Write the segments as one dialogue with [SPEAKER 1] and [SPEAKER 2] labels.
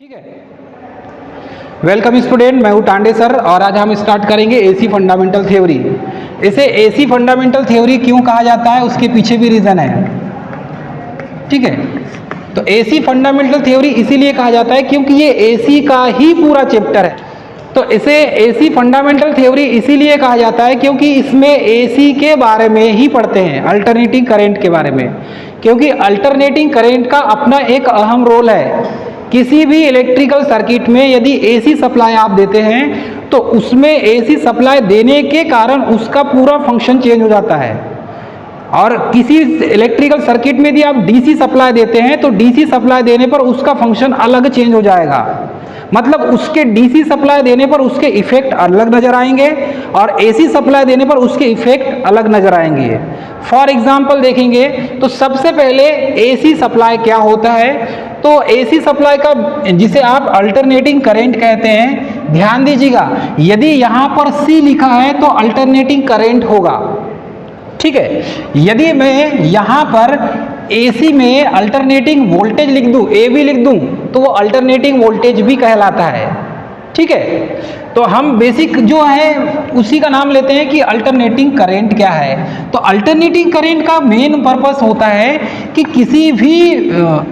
[SPEAKER 1] ठीक है। Welcome student, मैं हूँ टांडे सर और आज हम स्टार्ट करेंगे एसी फंडामेंटल थ्योरी। इसे एसी फंडामेंटल थ्योरी क्यों कहा जाता है उसके पीछे भी रीज़न है। ठीक है, तो एसी फंडामेंटल थ्योरी इसीलिए कहा जाता है क्योंकि ये एसी का ही पूरा चैप्टर है। तो इसे एसी फंडामेंटल थ्योरी इसीलिए कहा जाता है क्योंकि इसमें एसी के बारे में ही पढ़ते हैं, अल्टरनेटिंग करंट के बारे में। क्योंकि अल्टरनेटिंग करंट का अपना एक अहम रोल है। किसी भी इलेक्ट्रिकल सर्किट में यदि एसी सप्लाई आप देते हैं तो उसमें एसी सप्लाई देने के कारण उसका पूरा फंक्शन चेंज हो जाता है। और किसी इलेक्ट्रिकल सर्किट में यदि आप डीसी सप्लाई देते हैं तो डीसी सप्लाई देने पर उसका फंक्शन अलग चेंज हो जाएगा। मतलब उसके डीसी सप्लाई देने पर उसके इफेक्ट अलग नजर आएंगे और एसी सप्लाई देने पर उसके इफेक्ट अलग नजर आएंगे। फॉर एग्जांपल देखेंगे तो सबसे पहले एसी सप्लाई क्या होता है। तो एसी सप्लाई का जिसे आप अल्टरनेटिंग करंट कहते हैं, ध्यान दीजिएगा, यदि यहाँ पर सी लिखा है तो अल्टरनेटिंग करंट होगा। ठीक है, यदि मैं यहाँ पर एसी में अल्टरनेटिंग वोल्टेज लिख दूं, ए भी लिख दूं, तो वो अल्टरनेटिंग वोल्टेज भी कहलाता है। ठीक है, तो हम बेसिक जो है उसी का नाम लेते हैं कि अल्टरनेटिंग करंट क्या है। तो अल्टरनेटिंग करंट का मेन पर्पस होता है कि किसी भी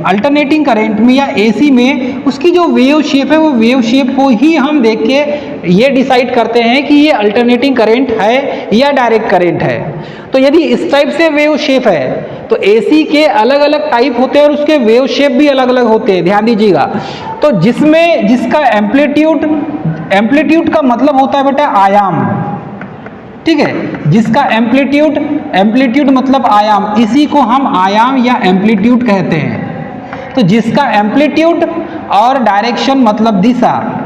[SPEAKER 1] अल्टरनेटिंग करंट में या एसी में उसकी जो वेव शेप है वो वेव शेप को ही हम देख के ये डिसाइड करते हैं कि ये अल्टरनेटिंग करंट है या डायरेक्ट करंट है। तो यदि इस टाइप से वेव शेप है तो एसी के अलग अलग टाइप होते हैं और उसके वेव शेप भी अलग अलग होते हैं, ध्यान दीजिएगा। तो जिसका एम्पलीट्यूड का मतलब होता है बेटा आयाम। ठीक है, जिसका एम्पलीट्यूड मतलब आयाम, इसी को हम आयाम या एम्पलीट्यूड कहते हैं। तो जिसका एम्पलीट्यूड और डायरेक्शन मतलब दिशा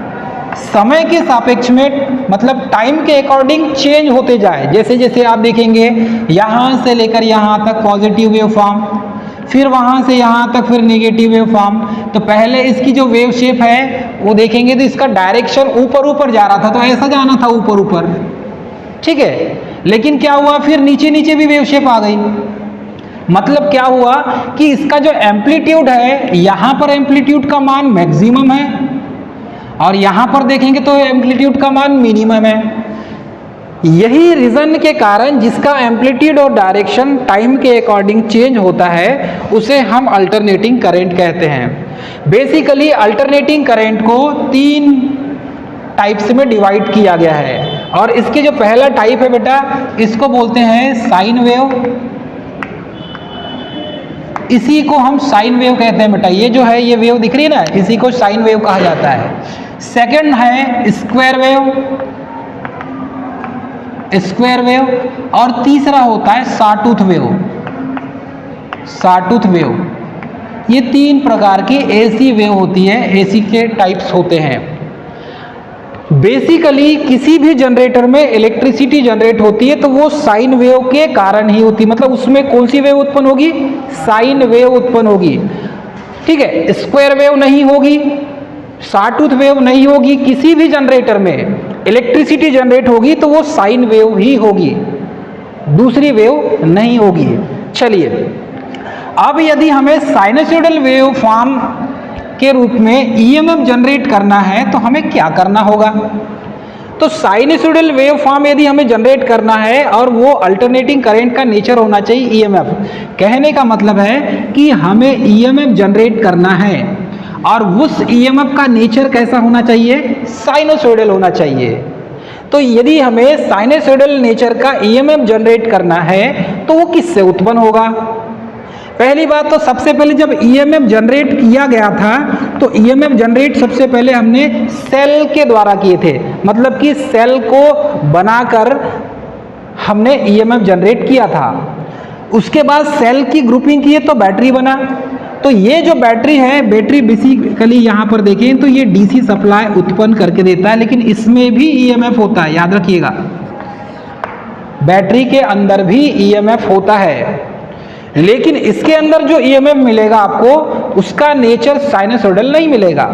[SPEAKER 1] समय के सापेक्ष में मतलब टाइम के अकॉर्डिंग चेंज होते जाए। जैसे जैसे आप देखेंगे यहाँ से लेकर यहाँ तक पॉजिटिव वेव फॉर्म, फिर वहाँ से यहाँ तक फिर नेगेटिव वेव फॉर्म। तो पहले इसकी जो वेव शेप है वो देखेंगे तो इसका डायरेक्शन ऊपर ऊपर जा रहा था, तो ऐसा जाना था ऊपर ऊपर। ठीक है, लेकिन क्या हुआ, फिर नीचे नीचे भी वेव शेप आ गई। मतलब क्या हुआ कि इसका जो एम्पलीट्यूड है, यहाँ पर एम्पलीट्यूड का मान मैक्सिमम है और यहाँ पर देखेंगे तो एम्पलीट्यूड का मान मिनिमम है। यही रीजन के कारण जिसका एम्पलीट्यूड और डायरेक्शन टाइम के अकॉर्डिंग चेंज होता है उसे हम अल्टरनेटिंग करंट कहते हैं। बेसिकली अल्टरनेटिंग करंट को 3 टाइप्स में डिवाइड किया गया है और इसके जो पहला टाइप है बेटा, इसको बोलते हैं साइन वेव। इसी को हम साइन वेव कहते हैं बेटा। ये जो है ये वेव दिख रही है ना, इसी को साइन वेव कहा जाता है। सेकंड है स्क्वायर वेव और तीसरा होता है सॉटूथ वेव। ये 3 प्रकार की एसी वेव होती है, एसी के टाइप्स होते हैं। बेसिकली किसी भी जनरेटर में इलेक्ट्रिसिटी जनरेट होती है तो वो साइन वेव के कारण ही होती है। मतलब उसमें कौन सी वेव उत्पन्न होगी, साइन वेव उत्पन्न होगी। ठीक है, स्क्वायर वेव नहीं होगी, सॉटूथ वेव नहीं होगी। किसी भी जनरेटर में इलेक्ट्रिसिटी जनरेट होगी तो वो साइन वेव ही होगी, दूसरी वेव नहीं होगी। चलिए, अब यदि हमें साइनसॉइडल वेव फॉर्म के रूप में ईएमएफ जनरेट करना है तो हमें क्या करना होगा। तो साइनसॉइडल वेव फॉर्म यदि हमें जनरेट करना है और वो अल्टरनेटिंग करंट का नेचर होना चाहिए ईएमएफ। कहने का मतलब है कि हमें ईएमएफ जनरेट करना है और उस ईएमएफ का नेचर कैसा होना चाहिए, साइनसॉइडल होना चाहिए। तो यदि हमें साइनसॉइडल नेचर का ईएमएफ जनरेट करना है तो वो किससे उत्पन्न होगा। पहली बात तो सबसे पहले जब ईएमएफ जनरेट किया गया था तो ईएमएफ जनरेट सबसे पहले हमने सेल के द्वारा किए थे। मतलब कि सेल को बनाकर हमने ईएमएफ जनरेट किया था। उसके बाद सेल की ग्रुपिंग की तो बैटरी बना। तो ये जो बैटरी है, बैटरी बेसिकली यहाँ पर देखें तो ये डीसी सप्लाई उत्पन्न करके देता है, लेकिन इसमें भी ईएमएफ होता है, याद रखिएगा। बैटरी के अंदर भी ईएमएफ होता है, लेकिन इसके अंदर जो ईएमएफ मिलेगा आपको उसका नेचर साइनसॉइडल नहीं मिलेगा।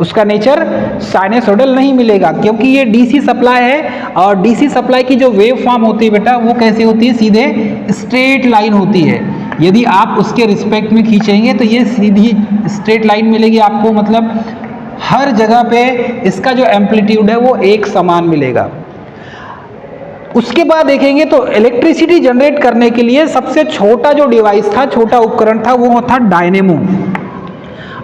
[SPEAKER 1] उसका नेचर साइनसॉइडल नहीं मिलेगा क्योंकि ये डीसी सप्लाई है और डीसी सप्लाई की जो वेव फॉर्म होती है बेटा वो कैसी होती है, सीधे स्ट्रेट लाइन होती है। यदि आप उसके रिस्पेक्ट में खींचेंगे तो ये सीधी स्ट्रेट लाइन मिलेगी आपको, मतलब हर जगह पे इसका जो एम्पलीट्यूड है वो एक समान मिलेगा। उसके बाद देखेंगे तो इलेक्ट्रिसिटी जनरेट करने के लिए सबसे छोटा जो डिवाइस था, छोटा उपकरण था, वो था डायनेमो।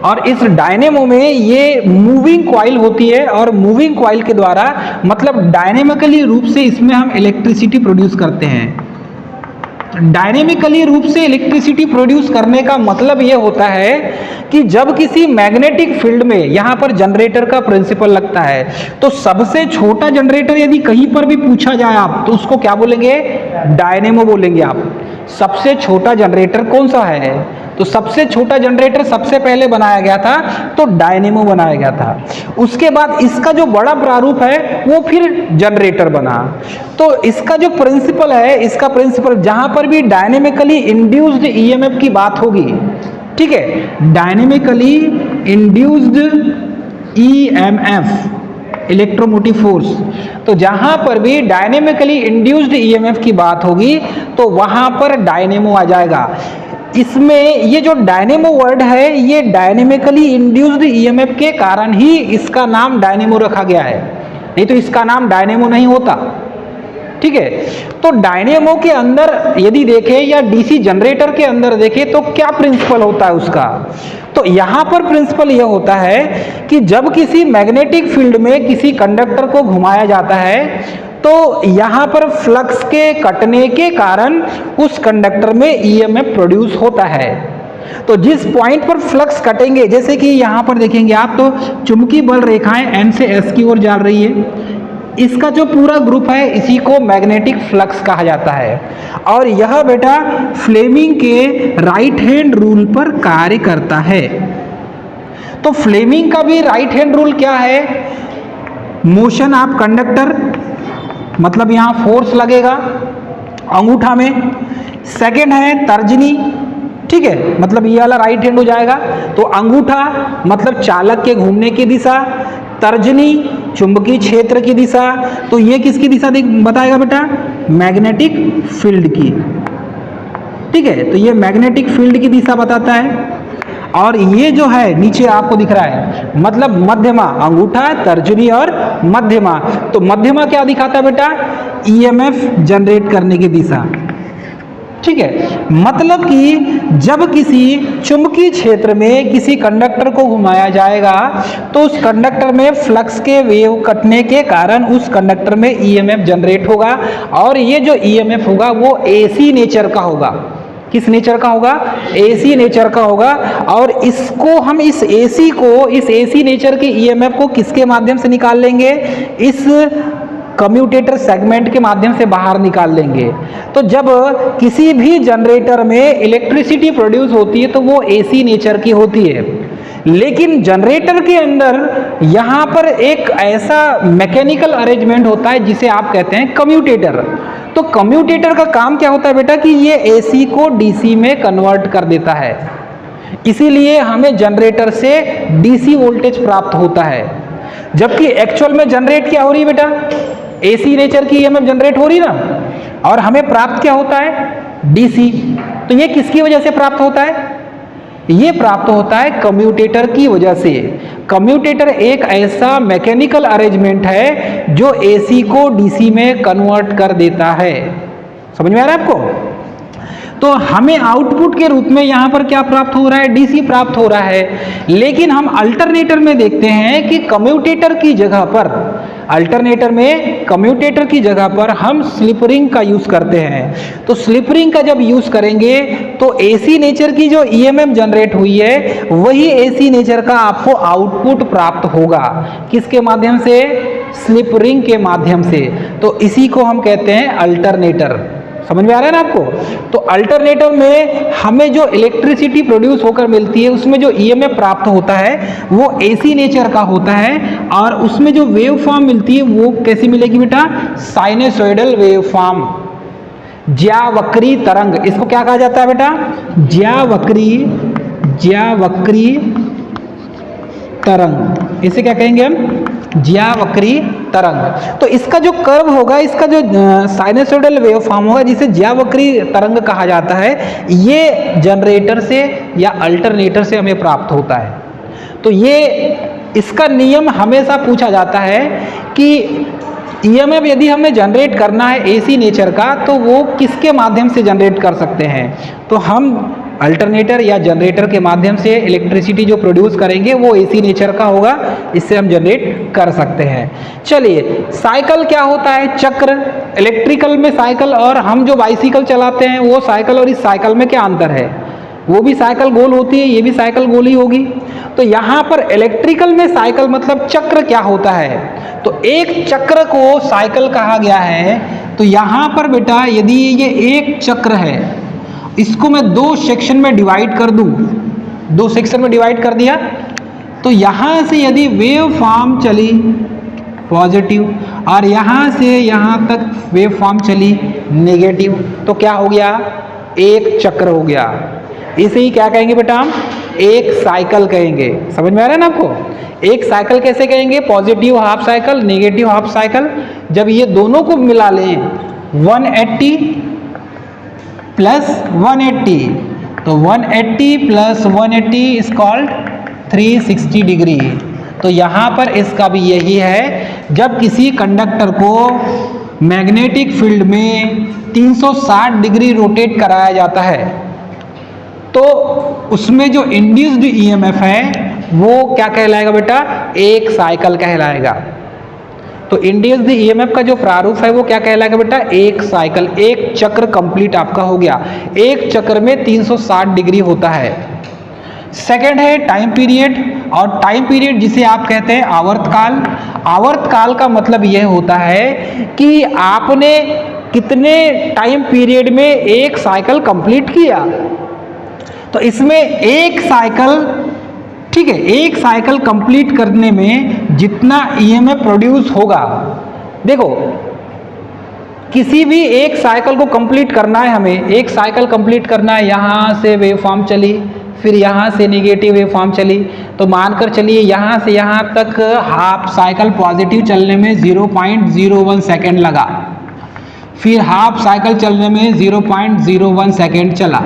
[SPEAKER 1] और इस डायनेमो में ये मूविंग कॉइल होती है और मूविंग कॉइल के द्वारा मतलब डायनेमिकली रूप से इसमें हम इलेक्ट्रिसिटी प्रोड्यूस करते हैं। डायनेमिकली रूप से इलेक्ट्रिसिटी प्रोड्यूस करने का मतलब ये होता है कि जब किसी मैग्नेटिक फील्ड में यहाँ पर जनरेटर का प्रिंसिपल लगता है तो सबसे छोटा जनरेटर यदि कहीं पर भी पूछा जाए आप तो उसको क्या बोलेंगे? डायनेमो बोलेंगे आप। सबसे छोटा जनरेटर कौन सा है? तो सबसे छोटा जनरेटर सबसे पहले बनाया गया था तो डायनेमो बनाया गया था। उसके बाद इसका जो बड़ा प्रारूप है वो फिर जनरेटर बना। तो इसका जो प्रिंसिपल है, इसका प्रिंसिपल जहां पर भी डायनेमिकली इंड्यूस्ड ईएमएफ की बात होगी, ठीक है, dynamically induced EMF electromotive force, तो जहां पर भी डायनेमिकली इंड्यूस्ड ईएमएफ की बात होगी तो वहां पर डायनेमो आ जाएगा। इसमें ये जो डायनेमो वर्ड है ये डायनेमिकली इंड्यूस्ड ईएमएफ के कारण ही इसका नाम डायनेमो रखा गया है, नहीं तो इसका नाम डायनेमो नहीं होता, ठीक है। तो डायनेमो के अंदर यदि देखें या डीसी जनरेटर के अंदर देखें तो क्या प्रिंसिपल होता है उसका? तो यहां पर प्रिंसिपल यह होता है कि जब किसी मैग्नेटिक फील्ड में किसी कंडक्टर को घुमाया जाता है तो यहां पर फ्लक्स के कटने के कारण उस कंडक्टर में ईएमएफ प्रोड्यूस होता है। तो जिस पॉइंट पर फ्लक्स कटेंगे, जैसे कि यहां पर देखेंगे आप तो चुंबकीय बल रेखाएं एन से एस की ओर जा रही है, इसका जो पूरा ग्रुप है इसी को मैग्नेटिक फ्लक्स कहा जाता है। और यह बेटा फ्लेमिंग के राइट हैंड रूल पर कार्य करता है। तो फ्लेमिंग का भी राइट हैंड रूल क्या है? मोशन ऑफ कंडक्टर, मतलब यहां फोर्स लगेगा अंगूठा में। सेकंड है तर्जनी, ठीक है, मतलब ये वाला राइट हैंड हो जाएगा। तो अंगूठा मतलब चालक के घूमने की दिशा, तर्जनी चुंबकीय क्षेत्र की दिशा। तो ये किसकी दिशा बताएगा बेटा? मैग्नेटिक फील्ड की, ठीक है। तो ये मैग्नेटिक फील्ड की दिशा बताता है। और ये जो है नीचे आपको दिख रहा है मतलब मध्यमा, अंगूठा, तर्जनी और मध्यमा। तो मध्यमा क्या दिखाता है बेटा? ईएमएफ जनरेट करने की दिशा, ठीक है। मतलब कि जब किसी चुंबकीय क्षेत्र में किसी कंडक्टर को घुमाया जाएगा तो उस कंडक्टर में फ्लक्स के वेव कटने के कारण उस कंडक्टर में ईएमएफ जनरेट होगा। और ये जो ईएमएफ होगा वो एसी नेचर का होगा। किस नेचर का होगा? एसी नेचर का होगा। और इसको हम इस एसी नेचर के ईएमएफ को किसके माध्यम से निकाल लेंगे? इस कम्यूटेटर सेगमेंट के माध्यम से बाहर निकाल लेंगे। तो जब किसी भी जनरेटर में इलेक्ट्रिसिटी प्रोड्यूस होती है तो वो एसी नेचर की होती है। लेकिन जनरेटर के अंदर यहां पर एक ऐसा मैकेनिकल अरेंजमेंट होता है जिसे आप कहते हैं कम्यूटेटर। तो कम्यूटेटर का काम क्या होता है बेटा? कि ये एसी को डीसी में कन्वर्ट कर देता है। इसीलिए हमें जनरेटर से डीसी वोल्टेज प्राप्त होता है। जबकि एक्चुअल में जनरेट क्या हो रही है बेटा? एसी नेचर की ईएमएफ जनरेट हो रही ना, और हमें प्राप्त क्या होता है? डीसी। तो ये किसकी वजह से प्राप्त होता है? ये प्राप्त होता है कम्यूटेटर की वजह से। कम्यूटेटर एक ऐसा मैकेनिकल अरेंजमेंट है जो एसी को डीसी में कन्वर्ट कर देता है। समझ में आ रहा है आपको? तो हमें आउटपुट के रूप में यहां पर क्या प्राप्त हो रहा है? डीसी प्राप्त हो रहा है। लेकिन हम अल्टरनेटर में देखते हैं कि कम्यूटेटर की जगह पर हम स्लिप रिंग का यूज करते हैं। तो स्लिप रिंग का जब यूज करेंगे तो एसी नेचर की जो ईएमएफ जनरेट हुई है वही एसी नेचर का आपको आउटपुट प्राप्त होगा। किसके माध्यम से? स्लिप रिंग के माध्यम से। तो इसी को हम कहते हैं अल्टरनेटर। समझ में आ रहा है ना आपको? तो अल्टरनेटर में हमें जो इलेक्ट्रिसिटी प्रोड्यूस होकर मिलती है उसमें जो ईएमएफ प्राप्त होता है वो एसी नेचर का होता है। और उसमें जो वेव फॉर्म मिलती है वो कैसी मिलेगी बेटा? साइनसोइडल वेव फॉर्म, ज्यावक्री तरंग। इसको क्या कहा जाता है बेटा? ज्यावक्री तरंग। इसे क्या कहेंगे हम? ज्यावक्री तरंग। तो इसका जो कर्व होगा, इसका जो साइनसोइडल वेव फॉर्म होगा जिसे ज्यावक्री तरंग कहा जाता है, ये जनरेटर से या अल्टरनेटर से हमें प्राप्त होता है। तो ये इसका नियम हमेशा पूछा जाता है कि ईएमएफ यदि हमें जनरेट करना है एसी नेचर का तो वो किसके माध्यम से जनरेट कर सकते हैं, तो हम अल्टरनेटर या जनरेटर के माध्यम से इलेक्ट्रिसिटी जो प्रोड्यूस करेंगे वो एसी नेचर का होगा, इससे हम जनरेट कर सकते हैं। चलिए साइकिल क्या होता है, चक्र। इलेक्ट्रिकल में साइकिल और हम जो बाइसिकल चलाते हैं वो साइकिल, और इस साइकिल में क्या अंतर है, वो भी साइकिल गोल होती है, ये भी साइकिल गोल ही होगी। तो यहाँ पर इलेक्ट्रिकल में साइकिल मतलब चक्र क्या होता है, तो एक चक्र को साइकिल कहा गया है। तो यहाँ पर बेटा यदि ये एक चक्र है, इसको मैं दो सेक्शन में डिवाइड कर दूं, दो सेक्शन में डिवाइड कर दिया, तो यहाँ से यदि वेव फॉर्म चली पॉजिटिव और यहाँ से यहाँ तक वेव फॉर्म चली नेगेटिव, तो क्या हो गया, एक चक्र हो गया। इसे ही क्या कहेंगे बेटा, हम एक साइकिल कहेंगे। समझ में आ रहा है ना आपको, एक साइकिल कैसे कहेंगे, positive half cycle, negative half cycle. जब ये दोनों को मिला लें 180 प्लस 180, तो 180 प्लस 180 इज कॉल्ड 360 डिग्री। तो यहाँ पर इसका भी यही है, जब किसी कंडक्टर को मैग्नेटिक फील्ड में 360 डिग्री रोटेट कराया जाता है तो उसमें जो इंड्यूस्ड ईएमएफ है वो क्या कहलाएगा बेटा, एक साइकिल कहलाएगा। तो इंड्यूस्ड ईएमएफ का जो प्रारूप है वो क्या कहलाएगा बेटा, एक साइकिल, एक चक्र कंप्लीट आपका हो गया। एक चक्र में 360 डिग्री होता है। सेकंड है टाइम पीरियड, और टाइम पीरियड जिसे आप कहते हैं आवर्तकाल। आवर्तकाल का मतलब यह होता है कि आपने कितने टाइम पीरियड में एक साइकिल कंप्लीट किया। तो इसमें एक साइकिल, ठीक है, एक साइकिल कंप्लीट करने में जितना ईएमएफ प्रोड्यूस होगा, देखो किसी भी एक साइकिल को कंप्लीट करना है, हमें एक साइकिल कंप्लीट करना है, यहाँ से वेव फॉर्म चली, फिर यहाँ से नेगेटिव वेव फॉर्म चली, तो मानकर चलिए यहाँ से यहाँ तक हाफ साइकिल पॉजिटिव चलने में 0.01 सेकेंड लगा, फिर हाफ साइकिल चलने में 0.01 सेकेंड चला,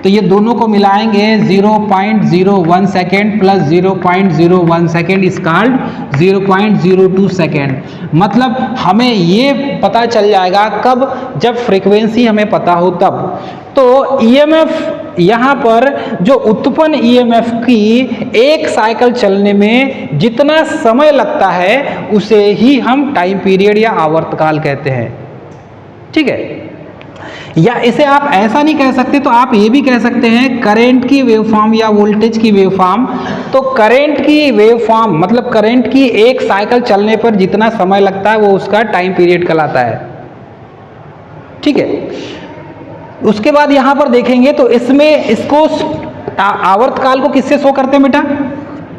[SPEAKER 1] तो ये दोनों को मिलाएंगे 0.01 second plus 0.01 second is called 0.02 second. मतलब हमें ये पता चल जाएगा कब, जब फ्रीक्वेंसी हमें पता हो तब। तो ईएमएफ यहाँ पर जो उत्पन्न ईएमएफ की एक साइकिल चलने में जितना समय लगता है उसे ही हम टाइम पीरियड या आवर्तकाल कहते हैं। ठीक है, या इसे आप ऐसा नहीं कह सकते तो आप ये भी कह सकते हैं करंट की वेवफॉर्म या वोल्टेज की वेवफॉर्म। तो करंट की वेवफॉर्म मतलब करंट की एक साइकिल चलने पर जितना समय लगता है वो उसका टाइम पीरियड कहलाता है। ठीक है, उसके बाद यहां पर देखेंगे तो इसमें इसको आवर्तकाल को किससे शो करते हैं बेटा,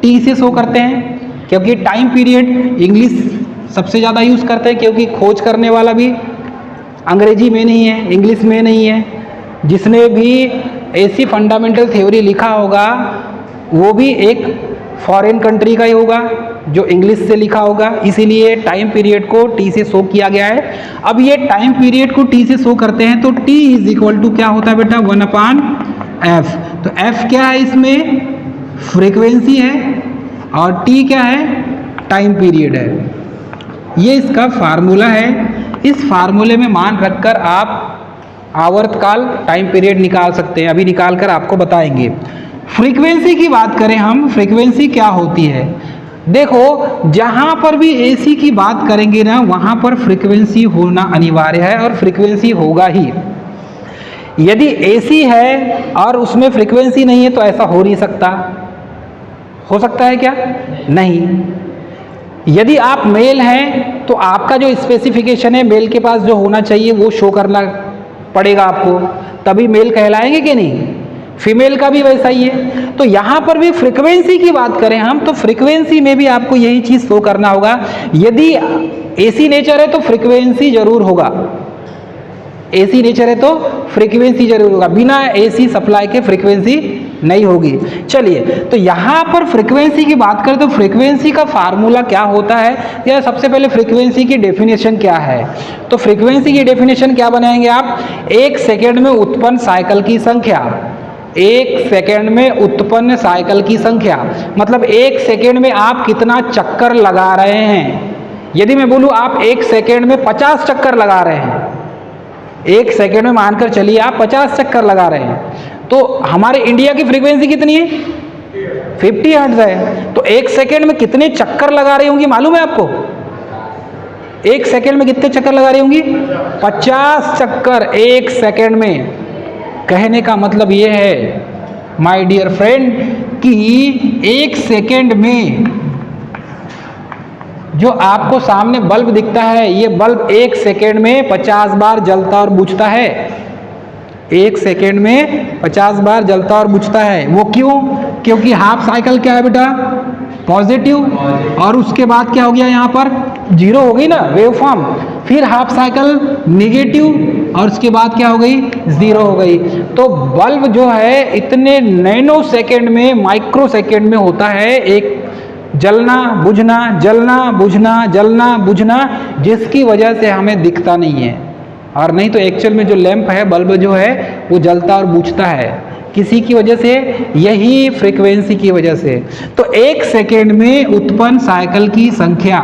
[SPEAKER 1] टी से शो करते हैं, क्योंकि टाइम पीरियड इंग्लिश सबसे ज़्यादा यूज़ करते हैं, क्योंकि खोज करने वाला भी अंग्रेजी में नहीं है, इंग्लिश में नहीं है। जिसने भी एसी फंडामेंटल थ्योरी लिखा होगा वो भी एक फॉरेन कंट्री का ही होगा जो इंग्लिश से लिखा होगा, इसीलिए टाइम पीरियड को टी से शो किया गया है। अब ये टाइम पीरियड को टी से शो करते हैं तो टी इज इक्वल टू क्या होता है बेटा, 1/f। तो f क्या है, इसमें फ्रीक्वेंसी है, और t क्या है, टाइम पीरियड है। ये इसका फार्मूला है। इस फार्मूले में मान रखकर आप आवर्तकाल टाइम पीरियड निकाल सकते हैं, अभी निकाल कर आपको बताएंगे। फ्रीक्वेंसी की बात करें हम, फ्रीक्वेंसी क्या होती है, देखो जहां पर भी एसी की बात करेंगे ना वहां पर फ्रीक्वेंसी होना अनिवार्य है, और फ्रीक्वेंसी होगा ही। यदि एसी है और उसमें फ्रीक्वेंसी नहीं है तो ऐसा हो नहीं सकता। हो सकता है क्या, नहीं। यदि आप मेल हैं तो आपका जो स्पेसिफिकेशन है मेल के पास जो होना चाहिए वो शो करना पड़ेगा आपको, तभी मेल कहलाएंगे कि नहीं। फीमेल का भी वैसा ही है। तो यहाँ पर भी फ्रीक्वेंसी की बात करें हम तो फ्रीक्वेंसी में भी आपको यही चीज़ शो करना होगा। यदि एसी नेचर है तो फ्रीक्वेंसी जरूर होगा, एसी नेचर है तो फ्रीक्वेंसी जरूर होगा, बिना एसी सप्लाई के फ्रीक्वेंसी नहीं होगी। चलिए, तो यहाँ पर फ्रीक्वेंसी की बात करें तो फ्रीक्वेंसी का फार्मूला क्या होता है, या सबसे पहले फ्रीक्वेंसी की डेफिनेशन क्या है। तो फ्रीक्वेंसी की डेफिनेशन क्या बनाएंगे आप, एक सेकेंड में उत्पन्न साइकिल की संख्या, 1 सेकेंड में उत्पन्न साइकिल की संख्या, मतलब 1 सेकेंड में आप कितना चक्कर लगा रहे हैं। यदि मैं बोलूं आप 1 सेकेंड में 50 चक्कर लगा रहे हैं, 1 सेकेंड में मानकर चलिए आप 50 चक्कर लगा रहे हैं, तो हमारे इंडिया की फ्रीक्वेंसी कितनी है? 50 हर्ट्ज है। तो 1 सेकेंड में कितने चक्कर लगा रही होंगी मालूम है आपको? 1 सेकेंड में कितने चक्कर लगा रही होंगी? 50 चक्कर 1 सेकेंड में। कहने का मतलब ये है माय डियर फ्रेंड कि 1 सेकेंड में जो आपको सामने बल्ब दिखता है, ये बल्ब 1 सेकेंड में 50 बार जलता और बुझता है। 1 सेकेंड में 50 बार जलता और बुझता है। वो क्यों? क्योंकि हाफ साइकिल क्या है बेटा? पॉजिटिव, और उसके बाद क्या हो गया यहाँ पर? जीरो हो गई ना वेव फॉर्म। फिर हाफ साइकिल नेगेटिव, और उसके बाद क्या हो गई? जीरो हो गई। तो बल्ब जो है इतने नैनो सेकेंड में, माइक्रो सेकेंड में होता है एक जलना बुझना, जलना बुझना, जलना बुझना, जिसकी वजह से हमें दिखता नहीं है। और नहीं तो एक्चुअल में जो लैंप है, बल्ब जो है वो जलता और बुझता है किसी की वजह से, यही फ्रीक्वेंसी की वजह से। तो 1 सेकेंड में उत्पन्न साइकिल की संख्या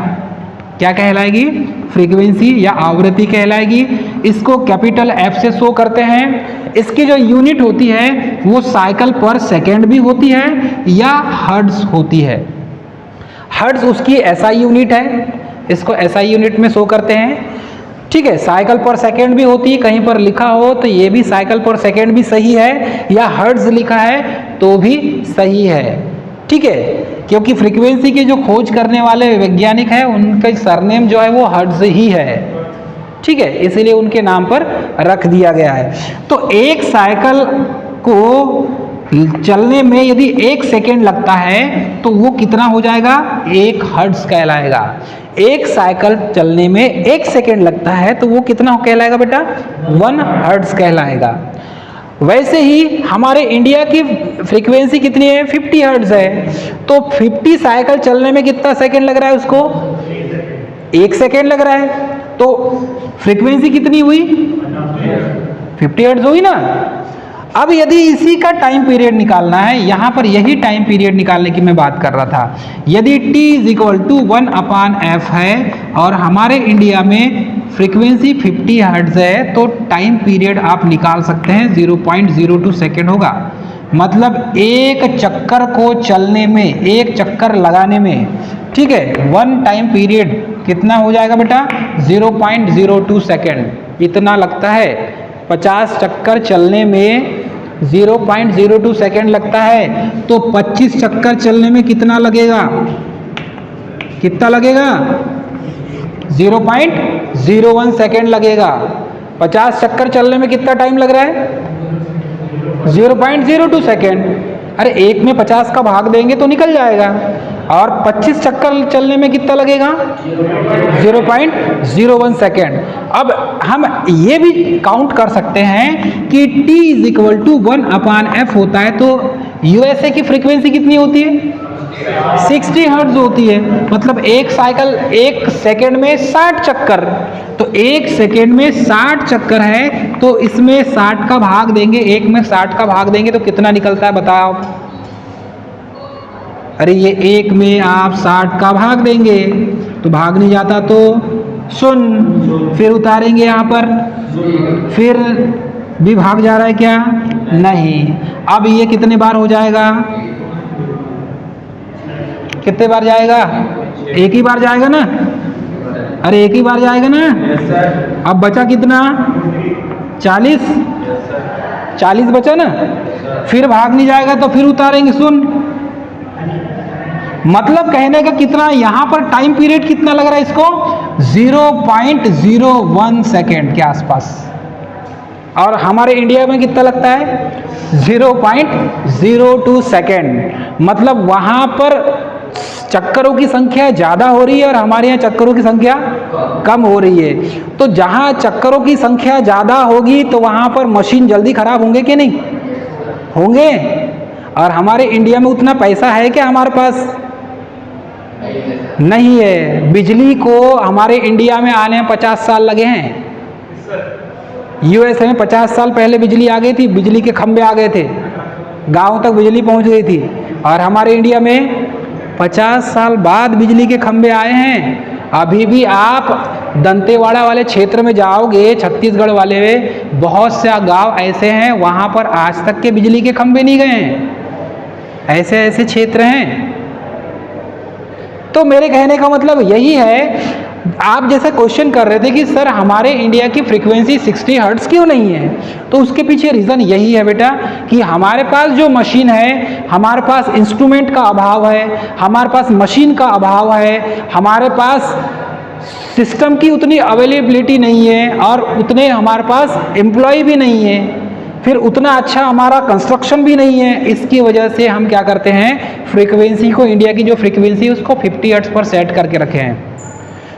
[SPEAKER 1] क्या कहलाएगी? फ्रीक्वेंसी या आवृत्ति कहलाएगी। इसको कैपिटल F से शो करते हैं। इसकी जो यूनिट होती है वो साइकिल पर सेकेंड भी होती है या हर्ट्ज होती है। हर्ट्ज उसकी SI यूनिट है, इसको SI यूनिट में शो करते हैं। ठीक है, साइकिल पर सेकेंड भी होती है, कहीं पर लिखा हो तो ये भी साइकिल पर सेकेंड भी सही है, या हर्ट्ज लिखा है तो भी सही है। ठीक है, क्योंकि फ्रीक्वेंसी के जो खोज करने वाले वैज्ञानिक हैं उनका सरनेम जो है वो हर्ट्ज ही है। ठीक है, इसीलिए उनके नाम पर रख दिया गया है। तो एक साइकिल को चलने में यदि 1 सेकेंड लगता है तो वो कितना हो जाएगा? 1 हर्ट्ज कहलाएगा। एक साइकिल चलने में 1 सेकेंड लगता है तो वो कितना कहलाएगा बेटा? 1 हर्ट्ज कहलाएगा। वैसे ही हमारे इंडिया की फ्रीक्वेंसी कितनी है? 50 हर्ट्ज है। तो 50 साइकिल चलने में कितना सेकेंड लग रहा है उसको? 1 सेकेंड लग रहा है। तो फ्रीक्वेंसी कितनी हुई? 50 हर्ट्ज हुई ना। अब यदि इसी का टाइम पीरियड निकालना है, यहाँ पर यही टाइम पीरियड निकालने की मैं बात कर रहा था। यदि t = 1/f है और हमारे इंडिया में फ्रीक्वेंसी 50 हर्ट्ज है तो टाइम पीरियड आप निकाल सकते हैं 0.02 सेकेंड होगा। मतलब एक चक्कर को चलने में, एक चक्कर लगाने में, ठीक है, 1 टाइम पीरियड कितना हो जाएगा बेटा? 0.02 सेकेंड इतना लगता है। 50 चक्कर चलने में 0.02 सेकेंड लगता है, तो 25 चक्कर चलने में कितना लगेगा? कितना लगेगा? 0.01 सेकेंड लगेगा। 50 चक्कर चलने में कितना टाइम लग रहा है? 0.02 सेकेंड। अरे एक में 50 का भाग देंगे तो निकल जाएगा। और 25 चक्कर चलने में कितना लगेगा? 0.01 सेकेंड। अब हम ये भी काउंट कर सकते हैं कि t = 1/f होता है तो यूएसए की फ्रीक्वेंसी कितनी होती है? 60 हर्ट्ज होती है। मतलब एक साइकिल 1 सेकेंड में 60 चक्कर, तो 1 सेकेंड में 60 चक्कर है तो इसमें 60 का भाग देंगे, 1 में 60 का भाग देंगे तो कितना निकलता है बताओ? अरे ये 1 में आप 60 का भाग देंगे तो भाग नहीं जाता तो 0, फिर उतारेंगे यहाँ पर, फिर भी भाग जा रहा है क्या? नहीं। अब ये कितने बार हो जाएगा? कितने बार जाएगा? एक ही बार जाएगा ना। अरे एक ही बार जाएगा ना। अब बचा कितना? 40 बचा ना। फिर भाग नहीं जाएगा तो फिर उतारेंगे 0। मतलब कहने का कितना यहाँ पर टाइम पीरियड कितना लग रहा है इसको? 0.01 सेकेंड के आसपास। और हमारे इंडिया में कितना लगता है? 0.02 सेकेंड। मतलब वहाँ पर चक्करों की संख्या ज़्यादा हो रही है और हमारे यहाँ चक्करों की संख्या कम हो रही है। तो जहाँ चक्करों की संख्या ज़्यादा होगी तो वहाँ पर मशीन जल्दी खराब होंगे कि नहीं होंगे? और हमारे इंडिया में उतना पैसा है क्या हमारे पास? नहीं है। बिजली को हमारे इंडिया में आने में 50 साल लगे हैं। यूएसए में 50 साल पहले बिजली आ गई थी, बिजली के खंभे आ गए थे। गांव तक बिजली पहुंच गई थी। और हमारे इंडिया में 50 साल बाद बिजली के खंभे आए हैं। अभी भी आप दंतेवाड़ा वाले क्षेत्र में जाओगे, छत्तीसगढ़ वाले में बहुत से गांव ऐसे हैं वहाँ पर आज तक के बिजली के खंभे नहीं गए हैं। ऐसे ऐसे क्षेत्र हैं। तो मेरे कहने का मतलब यही है, आप जैसे क्वेश्चन कर रहे थे कि सर हमारे इंडिया की फ्रीक्वेंसी 60 हर्ट्ज क्यों नहीं है, तो उसके पीछे रीज़न यही है बेटा कि हमारे पास जो मशीन है, हमारे पास इंस्ट्रूमेंट का अभाव है, हमारे पास मशीन का अभाव है, हमारे पास सिस्टम की उतनी अवेलेबिलिटी नहीं है और उतने हमारे पास एम्प्लॉय भी नहीं है, फिर उतना अच्छा हमारा कंस्ट्रक्शन भी नहीं है। इसकी वजह से हम क्या करते हैं, फ्रीक्वेंसी को, इंडिया की जो फ्रीक्वेंसी है उसको 50 हर्ट्ज पर सेट करके रखे हैं।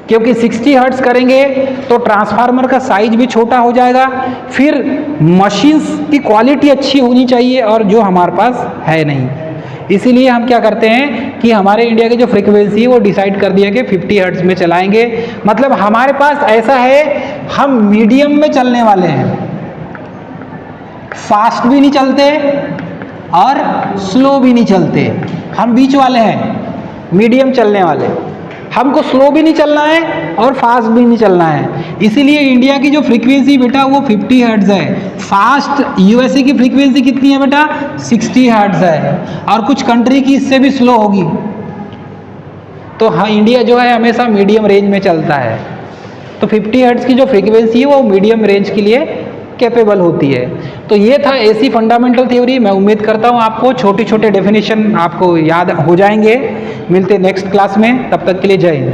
[SPEAKER 1] क्योंकि 60 हर्ट्ज करेंगे तो ट्रांसफार्मर का साइज भी छोटा हो जाएगा, फिर मशीन्स की क्वालिटी अच्छी होनी चाहिए और जो हमारे पास है नहीं। इसीलिए हम क्या करते हैं कि हमारे इंडिया की जो फ्रीक्वेंसी है वो डिसाइड कर दिया कि 50 हर्ट्ज में चलाएंगे। मतलब हमारे पास ऐसा है, हम मीडियम में चलने वाले हैं, फास्ट भी नहीं चलते और स्लो भी नहीं चलते, हम बीच वाले हैं, मीडियम चलने वाले। हमको स्लो भी नहीं चलना है और फास्ट भी नहीं चलना है। इसीलिए इंडिया की जो फ्रीक्वेंसी बेटा वो 50 हर्ट्ज है। फास्ट यूएसए की फ्रीक्वेंसी कितनी है बेटा, 60 हर्ट्ज है, और कुछ कंट्री की इससे भी स्लो होगी। तो हाँ, इंडिया जो है हमेशा मीडियम रेंज में चलता है। तो 50 हर्ट्ज की जो फ्रीक्वेंसी है वो मीडियम रेंज के लिए कैपेबल होती है। तो ये था एसी फंडामेंटल थ्योरी। मैं उम्मीद करता हूँ आपको छोटे छोटे डेफिनेशन आपको याद हो जाएंगे। मिलते नेक्स्ट क्लास में, तब तक के लिए जय हिंद।